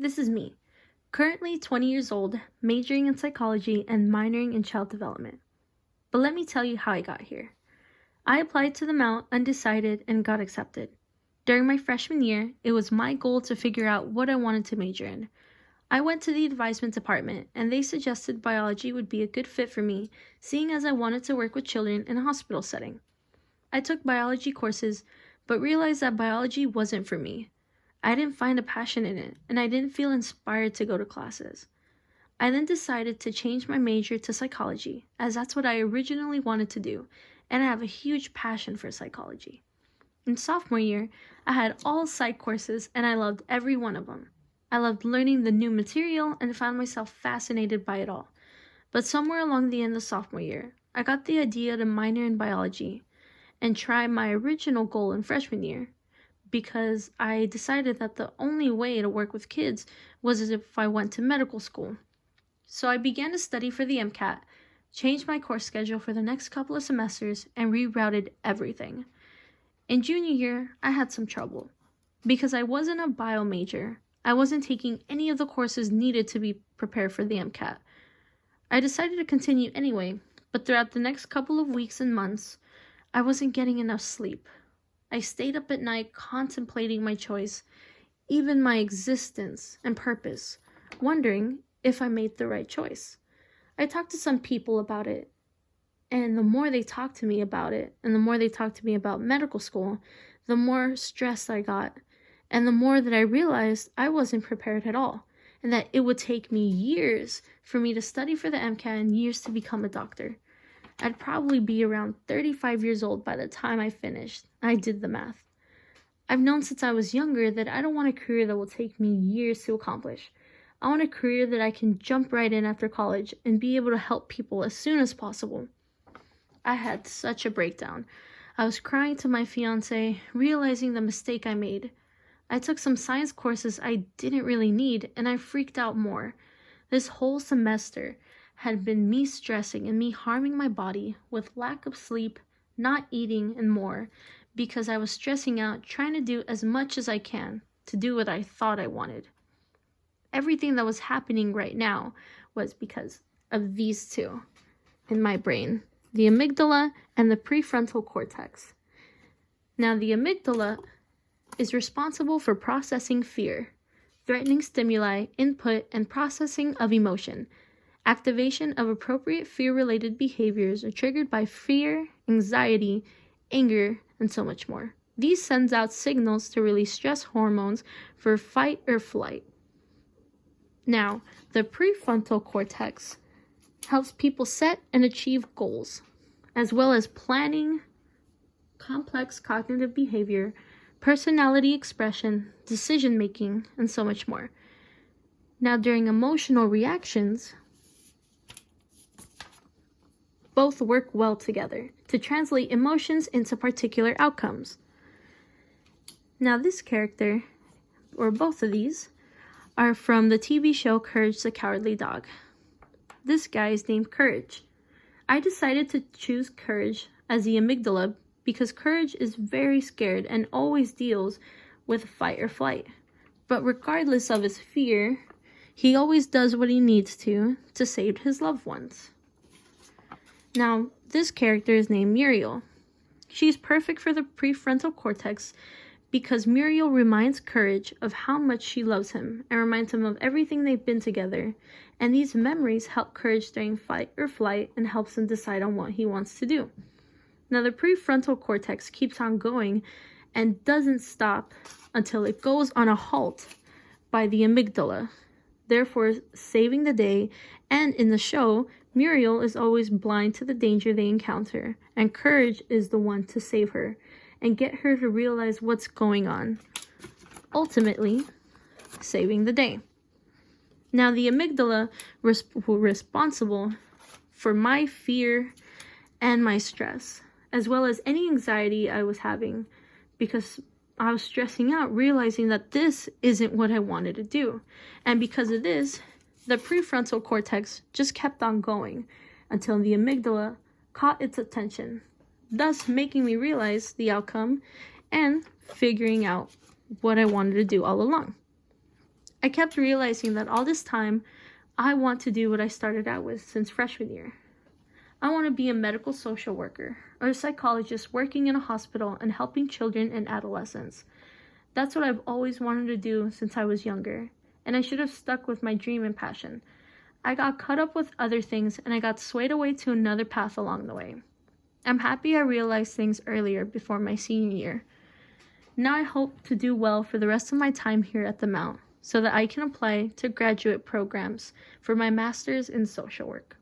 This is me, currently 20 years old, majoring in psychology and minoring in child development. But let me tell you how I got here. I applied to the Mount undecided and got accepted. During my freshman year, it was my goal to figure out what I wanted to major in. I went to the advisement department and they suggested biology would be a good fit for me, seeing as I wanted to work with children in a hospital setting. I took biology courses, but realized that biology wasn't for me. I didn't find a passion in it, and I didn't feel inspired to go to classes. I then decided to change my major to psychology, as that's what I originally wanted to do, and I have a huge passion for psychology. In sophomore year, I had all psych courses, and I loved every one of them. I loved learning the new material and found myself fascinated by it all. But somewhere along the end of sophomore year, I got the idea to minor in biology and try my original goal in freshman year, because I decided that the only way to work with kids was as if I went to medical school. So I began to study for the MCAT, changed my course schedule for the next couple of semesters, and rerouted everything. In junior year, I had some trouble. Because I wasn't a bio major, I wasn't taking any of the courses needed to be prepared for the MCAT. I decided to continue anyway, but throughout the next couple of weeks and months, I wasn't getting enough sleep. I stayed up at night contemplating my choice, even my existence and purpose, wondering if I made the right choice. I talked to some people about it, and the more they talked to me about it, and the more they talked to me about medical school, the more stressed I got, and the more that I realized I wasn't prepared at all, and that it would take me years for me to study for the MCAT and years to become a doctor. I'd probably be around 35 years old by the time I finished. I did the math. I've known since I was younger that I don't want a career that will take me years to accomplish. I want a career that I can jump right in after college and be able to help people as soon as possible. I had such a breakdown. I was crying to my fiancé, realizing the mistake I made. I took some science courses I didn't really need, and I freaked out more. This whole semester had been me stressing and me harming my body with lack of sleep, not eating, and more, because I was stressing out trying to do as much as I can to do what I thought I wanted. Everything that was happening right now was because of these two in my brain, the amygdala and the prefrontal cortex. Now, the amygdala is responsible for processing fear, threatening stimuli, input, and processing of emotion. Activation of appropriate fear-related behaviors are triggered by fear, anxiety, anger, and so much more. These sends out signals to release stress hormones for fight or flight. Now, the prefrontal cortex helps people set and achieve goals, as well as planning, complex cognitive behavior, personality expression, decision-making, and so much more. Now, during emotional reactions, both work well together to translate emotions into particular outcomes. Now, this character, or both of these, are from the TV show Courage the Cowardly Dog. This guy is named Courage. I decided to choose Courage as the amygdala because Courage is very scared and always deals with fight or flight. But regardless of his fear, he always does what he needs to save his loved ones. Now, this character is named Muriel. She's perfect for the prefrontal cortex because Muriel reminds Courage of how much she loves him and reminds him of everything they've been together, and these memories help Courage during fight or flight and helps him decide on what he wants to do. Now, the prefrontal cortex keeps on going and doesn't stop until it goes on a halt by the amygdala, therefore saving the day. And in the show, Muriel is always blind to the danger they encounter, and Courage is the one to save her and get her to realize what's going on, ultimately saving the day. Now, the amygdala was responsible for my fear and my stress, as well as any anxiety I was having, because I was stressing out, realizing that this isn't what I wanted to do. And because of this, the prefrontal cortex just kept on going until the amygdala caught its attention, thus making me realize the outcome and figuring out what I wanted to do all along. I kept realizing that all this time, I want to do what I started out with since freshman year. I want to be a medical social worker or a psychologist working in a hospital and helping children and adolescents. That's what I've always wanted to do since I was younger, and I should have stuck with my dream and passion. I got caught up with other things and I got swayed away to another path along the way. I'm happy I realized things earlier before my senior year. Now I hope to do well for the rest of my time here at the Mount so that I can apply to graduate programs for my master's in social work.